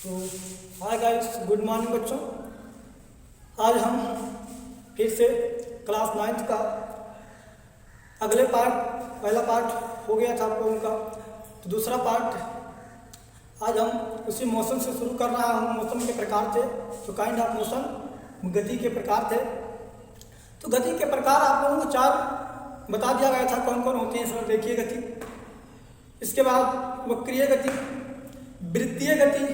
तो hi guys, good morning बच्चों। आज हम फिर से क्लास 9th का अगले पार्ट, पहला पार्ट हो गया था आप लोगों का, तो दूसरा पार्ट आज हम उसी मौसम से शुरू कर रहा हूँ। मौसम के प्रकार थे तो काइंड ऑफ मोशन, गति के प्रकार थे। तो गति के प्रकार आप लोगों को 4 बता दिया गया था कौन कौन होती हैं। इसमें रेखीय गति, इसके बाद वक्रीय गति, वृत्तीय गति,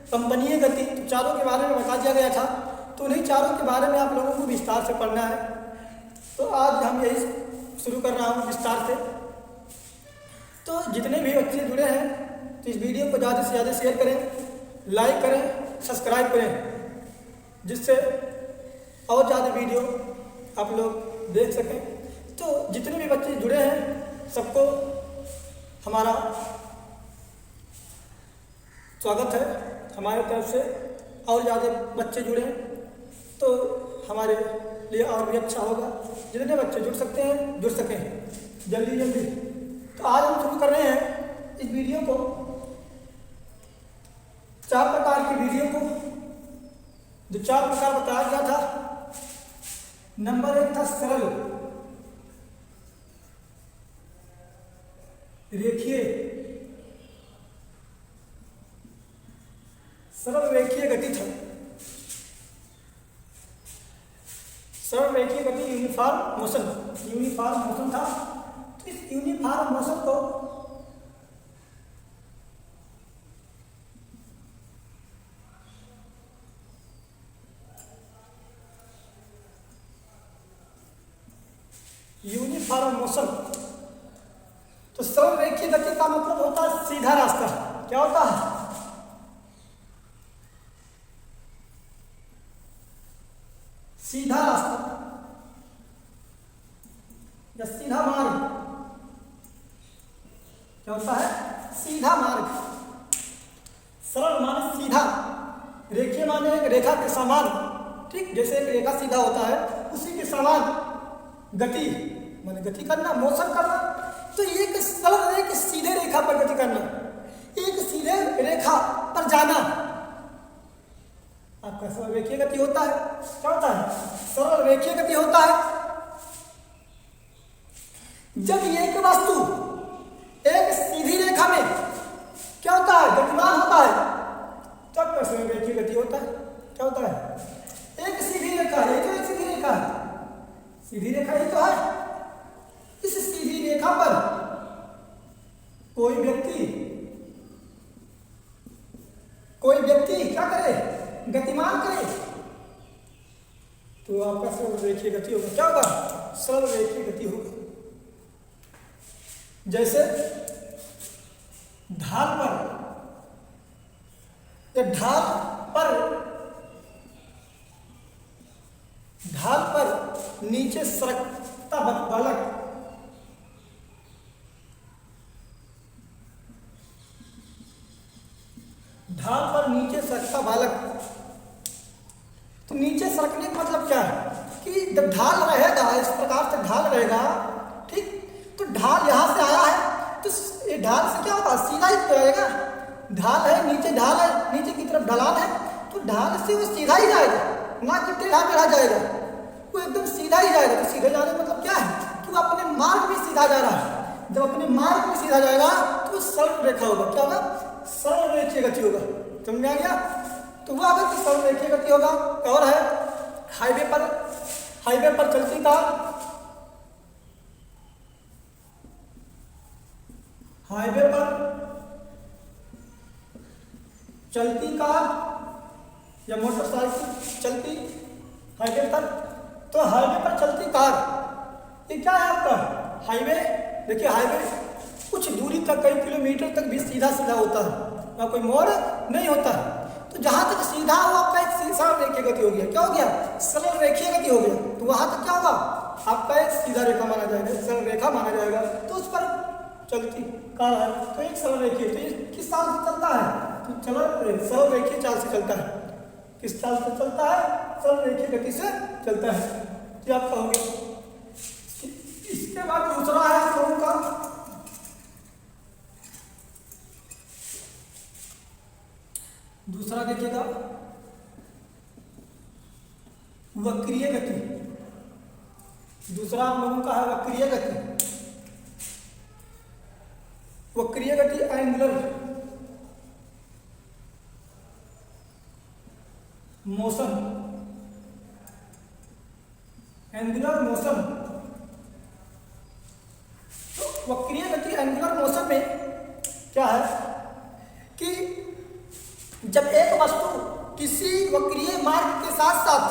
कंपनीय गति, तो चारों के बारे में बता दिया गया था। तो उन्हीं चारों के बारे में आप लोगों को विस्तार से पढ़ना है। तो आज हम यही शुरू कर रहा हूँ विस्तार से। तो जितने भी बच्चे जुड़े हैं तो इस वीडियो को ज़्यादा से ज़्यादा शेयर करें, लाइक करें, सब्सक्राइब करें, जिससे और ज़्यादा वीडियो आप लोग देख सकें। तो जितने भी बच्चे जुड़े हैं सबको हमारा स्वागत है हमारे तरफ से। और ज़्यादा बच्चे जुड़े तो हमारे लिए और भी अच्छा होगा। जितने बच्चे जुड़ सकते हैं जुड़ सकें जल्दी जल्दी। तो आज हम शुरू कर रहे हैं इस वीडियो को, 4 प्रकार की वीडियो को, जो 4 प्रकार बताया गया था। नंबर 1 था सरल रेखीय, सरल रेखीय गति था। सरल रेखीय गति यूनिफॉर्म मोशन था। तो इस यूनिफॉर्म मोशन को तो सरल रेखीय गति का मतलब होता है सीधा रास्ता। क्या होता है? सीधा रास्ता या सीधा मार्ग। क्या होता है? सीधा मार्ग। सरल माने सीधा, रेखीय माने एक रेखा के समान। ठीक, जैसे एक रेखा सीधा होता है उसी के समान गति माने गति करना, मोशन करना। तो एक सरल एक सीधे रेखा पर गति करना, एक सीधे रेखा पर जाना, आपका सरल रेखीय गति होता है। क्या होता है? सरल रेखीय गति होता है। जब एक वस्तु एक सीधी रेखा में क्या होता है? गतिमान होता है, तब सरल रेखीय गति होता है। क्या होता है? एक सीधी रेखा है, तो एक सीधी रेखा है, सीधी रेखा ही तो है। इस सीधी रेखा पर कोई व्यक्ति क्या करे? गतिमान करे, तो आपका सरल रेखीय गति होगा। क्या होगा? सरल रेखीय गति होगा। जैसे ढाल पर नीचे सरकता बालक, ढाल पर नीचे सरकता बालक। तो नीचे सरकने का मतलब क्या है कि जब ढाल रहेगा, इस प्रकार से ढाल रहेगा, ठीक, तो ढाल यहां से आया है तो ये ढाल से क्या होगा? सीधा ही रहेगा। ढाल है, नीचे ढाल है, नीचे की तरफ ढलान है, तो ढाल से वो सीधा ही जाएगा, ना कि टेढ़ा टेढ़ा जाएगा, वो एकदम सीधा ही जाएगा। तो सीधे जाने का मतलब क्या है कि वो अपने मार्ग में सीधा जा रहा है। जब अपने मार्ग में सीधा जाएगा तो सरल रेखा होगा। क्या होगा? सरल रेखीय गति होगा। समझ में आ गया? तो वह अगर सरल रेखीय गति होगा। और है हाईवे पर चलती कार, हाईवे पर चलती कार या मोटरसाइकिल चलती हाईवे पर। तो हाईवे पर चलती कार, ये क्या है आपका? हाईवे। देखिए हाईवे कुछ दूरी तक, कई किलोमीटर तक भी सीधा सीधा होता है, वहाँ कोई मोड़ नहीं होता है। तो जहाँ तक सीधा हो आपका एक सरल रेखीय गति हो गया। क्या हो गया? सरल रेखीय गति हो गया। तो वहाँ तक क्या होगा? आपका एक सीधा रेखा माना जाएगा, सरल रेखा माना जाएगा। तो उस पर चलती कार है तो एक सरल रेखीय। तो ये किस चाल से चलता है? तो सरल रेखीय चाल से चलता है। किस चाल से चलता है? सरल रेखीय गति से चलता है। तो आपका हो गया। इसके बाद दूसरा है हम लोगों का दूसरा देखिएगा वक्रीय गति। दूसरा हम लोगों का है वक्रीय गति। वक्रीय गति एंगुलर मोशन, एंगुलर मोशन। तो वक्रीय गति एंगुलर मोशन में क्या है कि जब एक वस्तु किसी वक्रीय मार्ग के साथ साथ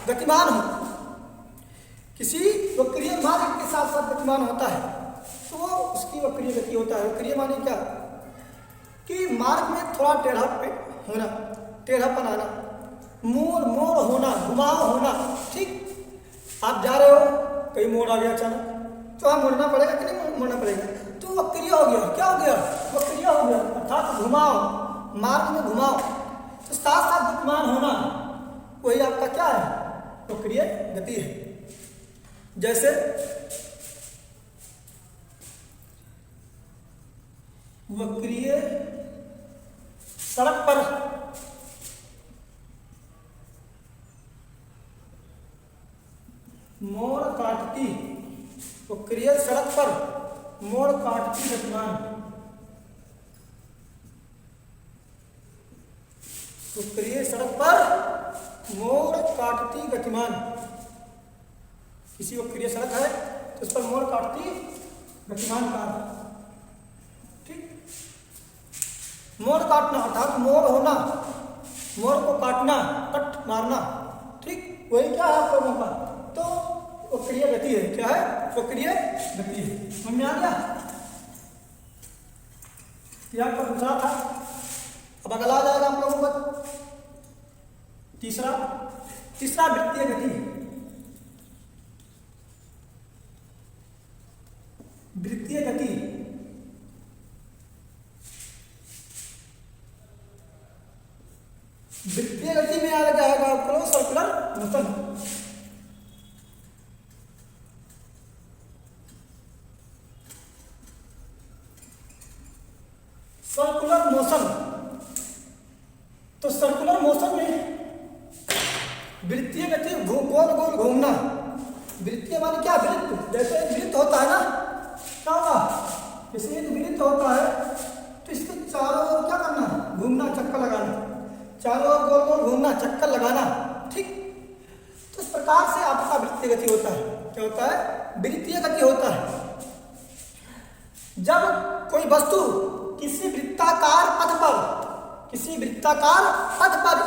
गतिमान हो, किसी वक्रीय मार्ग के साथ साथ गतिमान होता है तो वो उसकी वक्रीय गति होता है। वक्रीय माने क्या कि मार्ग में थोड़ा टेढ़ा पे होना, टेढ़ापन आना, मोड़ मोड़ होना, घुमाव होना। ठीक, आप जा रहे हो, कहीं मोड़ आ गया अचानक, तो आप मुड़ना पड़ेगा कि नहीं मुड़ना पड़ेगा, तो वक्रीय हो गया। क्या हो गया? वक्रीय हो गया, अर्थात घुमाव, मार्ग में घुमाव। तो साथ साथ गतिमान होना, वही आपका क्या है? वक्रीय गति है। जैसे वक्रीय सड़क पर मोड़ काटती, वक्रीय सड़क पर मोड़ काटती गतिमान, वक्रीय सड़क पर मोड़ काटती गतिमान। किसी वक्रीय सड़क है तो उस पर मोड़ काटती गतिमान कार। ठीक, मोड़ काटना अर्थात मोड़ होना, मोड़ को काटना, कट मारना। ठीक, वही क्या है आप लोगों का? तो वक्रीय गति है। क्या है? वक्रीय गति है। समझ में आ गया? यह आपका दूसरा था। अब अगला आ जाएगा आप लोगों का तीसरा वृत्तीय गति। वृत्तीय गति वृत्तीय गति में आ जाएगा आपको सर्कुलर मोशन। सर्कुलर मोशन, तो सर्कुलर मोशन में वृत्तीय गति गोल गोल घूमना। वृत्तीय माने क्या? वृत्त, जैसे वृत्त होता है ना, क्या होगा? जैसे एक वृत्त होता है तो इसके चारों ओर क्या करना? घूमना, चक्कर लगाना, चारों ओर गोल गोल घूमना, चक्कर लगाना। ठीक, तो इस प्रकार से आपका वृत्तीय गति होता है। क्या होता है? वृत्तीय गति होता है। जब कोई वस्तु किसी वृत्ताकार पथ पर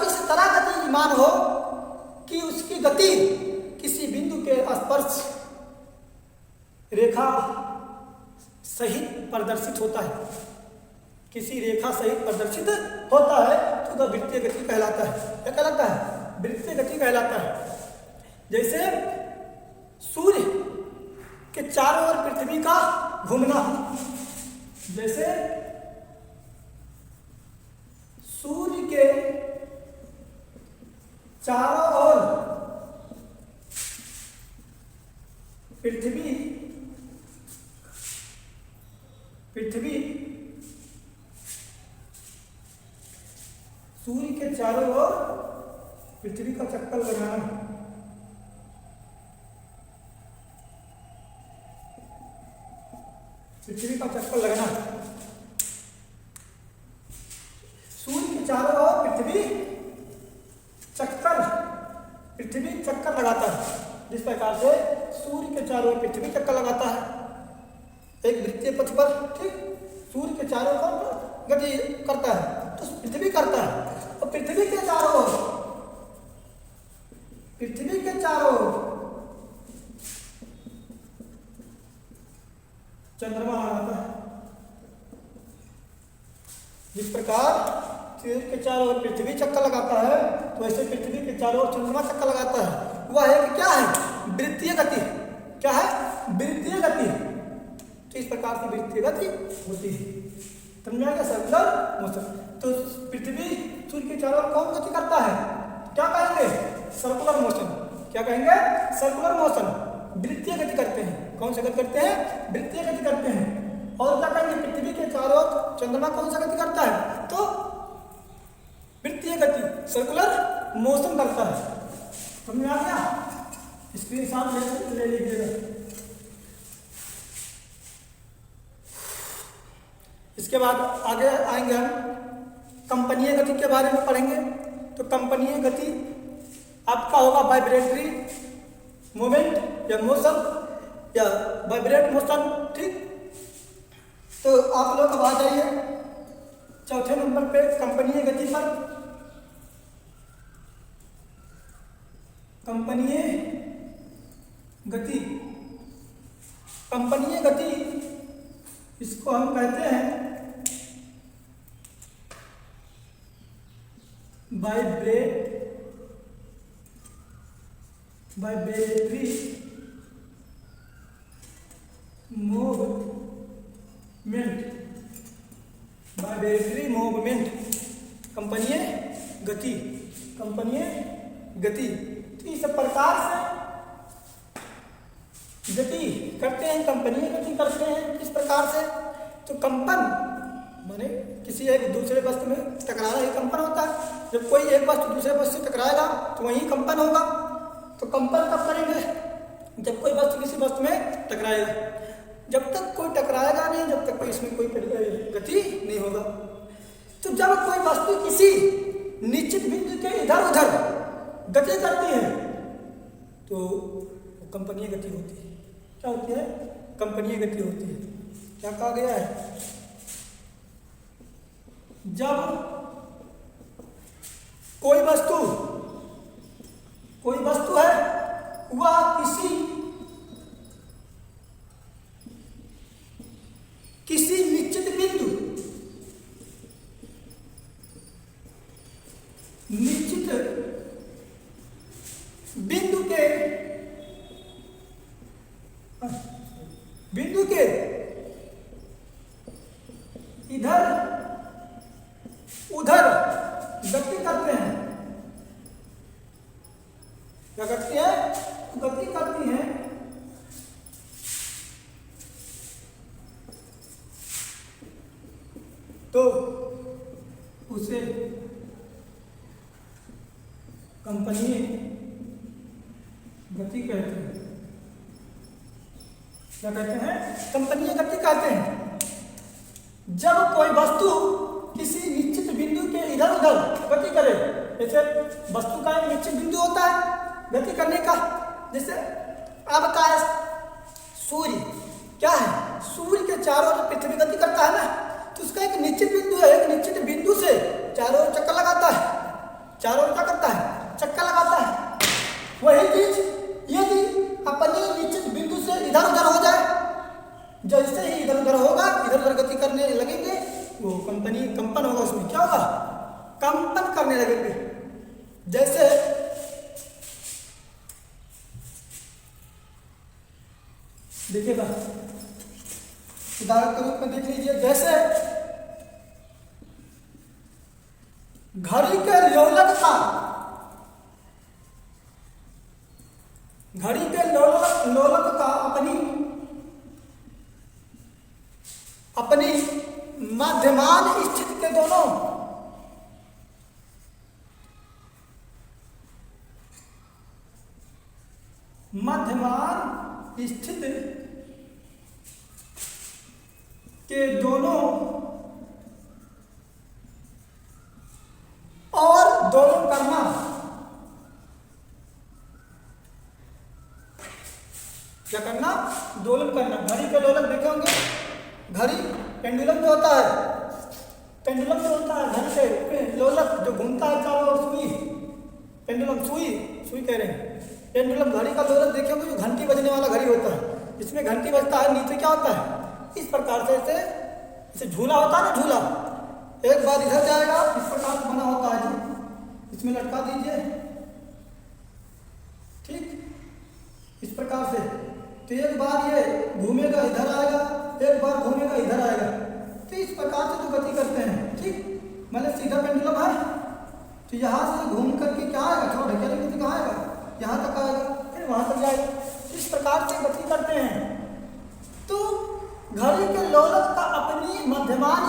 इस तरह गतिमान हो कि उसकी गति किसी बिंदु के स्पर्श रेखा सहित प्रदर्शित होता है, किसी रेखा सहित प्रदर्शित होता है, तो वह वृत्तीय गति कहलाता है। क्या कहलाता है? वृत्तीय गति कहलाता है। जैसे सूर्य के चारों ओर पृथ्वी का घूमना, जैसे सूर्य के चारों ओर पृथ्वी सूर्य के चारों ओर पृथ्वी का चक्कर लगाना, पृथ्वी का चक्कर लगाना। सूर्य के चारों ओर पृथ्वी चक्कर लगाता है। जिस प्रकार से सूर्य के चारों ओर पृथ्वी चक्कर लगाता है एक वृत्तीय पथ पर। ठीक, सूर्य के चारों ओर गति करता है तो पृथ्वी करता है, और पृथ्वी के चारों ओर चंद्रमा लगाता है। जिस प्रकार सूर्य के चारों ओर पृथ्वी चक्कर लगाता है तो वैसे पृथ्वी के चारों ओर चंद्रमा चक्कर लगाता है। वह है कि क्या है? वृत्तीय गति। क्या है? वृत्तीय गति। तो इस प्रकार की वृत्तीय गति होती है। समझ में आ गया? Circular motion. तो पृथ्वी सूर्य के चारों ओर कौन गति करता है? क्या कहेंगे? Circular motion. क्या कहेंगे? Circular motion. वृत्तीय गति करते हैं। कौन सा गति करते हैं? वृत्तीय गति करते हैं। और क्या कहेंगे? पृथ्वी के चारों ओर चंद्रमा कौन सा गति करता है? तो वृत्तीय गति, सर्कुलर मोशन करता है। समझ में आ गया? स्क्रीनशॉट ले लीजिएगा। इसके बाद आगे आएंगे हम कंपनीय गति के बारे में पढ़ेंगे। तो कंपनीय गति आपका होगा वाइब्रेटरी मूवमेंट या मोशन या वाइब्रेट मोशन, ठीक। तो आप लोग अब आ जाइए चौथे नंबर पे कंपनीय गति पर। कंपनीय गति, कंपनीय गति इसको हम कहते हैं वाइब्रेटरी मूवमेंट, वाइब्रेटरी मूवमेंट, कंपनीय गति, कंपनीय गति। तो इस प्रकार से गति करते हैं, कंपनीय गति करते हैं। किस प्रकार से? तो कंपन माने किसी एक दूसरे वस्तु में टकराना ही कंपन होता है। जब कोई एक वस्तु दूसरे वस्तु से टकराएगा तो वही कंपन होगा। तो कंपन कब करेंगे? जब कोई वस्तु किसी वस्तु में टकराएगा। जब तक कोई टकराएगा नहीं, जब तक कोई इसमें कोई गति नहीं होगा। तो जब कोई वस्तु किसी निश्चित बिंदु के इधर उधर गति करती है तो कंपनीय गति होती है। क्या होती है? कंपनीय गति होती है। क्या कहा गया है? जब कोई वस्तु है वह किसी निश्चित बिंदु के इधर उधर गति करते हैं। क्या करती है? गति करती हैं। तो उसे कंपनीय गति कहते हैं। क्या कहते हैं? कंपनीय गति कहते हैं। जब कोई वस्तु किसी निश्चित बिंदु के इधर उधर गति करे, जैसे वस्तु का एक निश्चित बिंदु होता है गति करने का। जैसे अब का सूर्य क्या है? सूर्य के चारों ओर पृथ्वी गति करता है ना, तो उसका एक निश्चित बिंदु है। एक निश्चित बिंदु से चारों ओर चक्कर लगाता है। चारों ओर क्या करता है? चक्कर लगाता है। वही चीज यदि अपने निश्चित बिंदु से इधर उधर हो जाए, जैसे ही इधर उधर होगा, इधर उधर गति करने लगेंगे, वो कंपन होगा। उसमें क्या होगा? कंपन करने लगेंगे। जैसे देखिएगा, उदाहरण के रूप में देख लीजिए। जैसे घड़ी के लोलक का अपनी मध्यमान स्थिति के दोनों मध्यमान स्थिति के दोनों और दोलन करना। क्या करना? दोलन करना। घड़ी के लोलक देखे होंगे। घड़ी पेंडुलम जो होता है, पेंडुलम जो होता है घड़ी के लोलक जो घूमता है चारों ओर, सुई, पेंडुलम, सुई कह रहे हैं। पेंडुलम घड़ी का लोलक देखे होंगे, जो घंटी बजने वाला घड़ी होता है। इसमें घंटी बजता है, नीचे क्या होता है? इस प्रकार से इसे झूला होता है ना, झूला एक बार इधर जाएगा, इस प्रकार से बना होता है जी, इसमें लटका दीजिए, ठीक, इस प्रकार से। तो एक बार ये घूमेगा इधर आएगा, एक बार घूमेगा इधर आएगा। तो इस प्रकार से तो गति करते हैं, ठीक। मतलब सीधा पेंडुलम है तो यहाँ से घूम करके क्या आएगा? थोड़ा ढकेल के कहाँ आएगा? यहाँ तक आएगा, फिर वहाँ तक जाएगा। इस प्रकार से गति करते हैं। तो घड़ी के लोलक का अपनी मध्यमान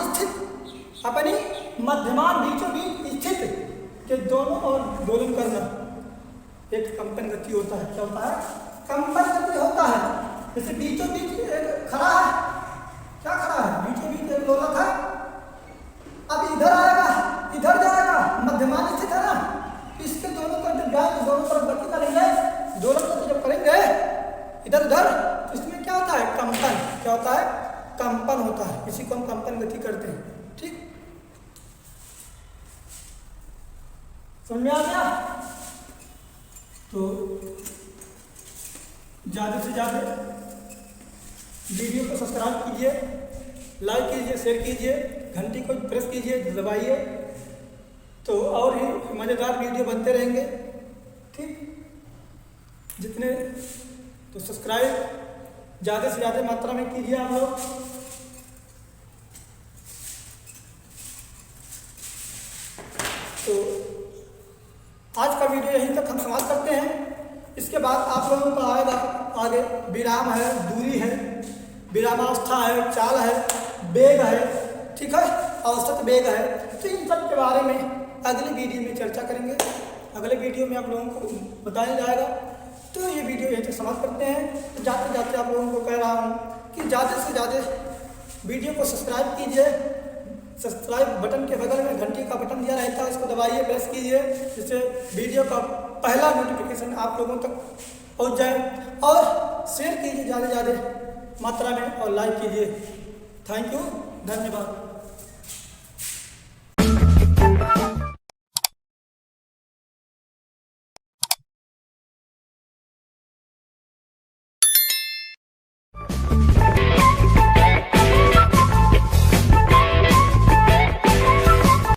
बीचों बीच स्थित के दोनों ओर दोलन करना एक कंपन गति होता है। क्या होता है? कंपन गति होता है। जैसे बीचों बीच खड़ा है, क्या खड़ा है? बीचों बीच एक लोलक है, अब इधर आएगा इधर जाएगा, मध्यमान स्थित है ना, इसके दोनों पर जब जाएंगे दोनों तरफ गति करेंगे, दोनों तरफ जब करेंगे इधर उधर, तो इसमें क्या होता है? कंपन। क्या होता है? कंपन होता है। इसी को हम कंपन गति करते हैं। ठीक, समझ में आ गया? तो ज़्यादा से ज़्यादा वीडियो को सब्सक्राइब कीजिए, लाइक कीजिए, शेयर कीजिए, घंटी को प्रेस कीजिए, दबाइए, तो और ही मज़ेदार वीडियो बनते रहेंगे। ठीक, जितने तो सब्सक्राइब ज़्यादा से ज़्यादा मात्रा में कीजिए आप लोग। तो आज का वीडियो यहीं तक हम समाप्त करते हैं। इसके बाद आप लोगों का आएगा आगे विराम है, दूरी है, विरामावस्था है, चाल है, वेग है, ठीक है, औसत वेग है। तो इन सब के बारे में अगले वीडियो में चर्चा करेंगे। अगले वीडियो में आप लोगों को बताया जाएगा। तो ये वीडियो यहीं तक समाप्त करते हैं। तो जाते जाते आप लोगों को कह रहा हूँ कि ज़्यादा से ज़्यादा वीडियो को सब्सक्राइब कीजिए। सब्सक्राइब बटन के बगल में घंटी का बटन दिया रहता है, इसको दबाइए, प्रेस कीजिए, जिससे वीडियो का पहला नोटिफिकेशन आप लोगों तक पहुंच जाए। और शेयर कीजिए ज़्यादा से ज़्यादा मात्रा में और लाइक कीजिए। थैंक यू, धन्यवाद।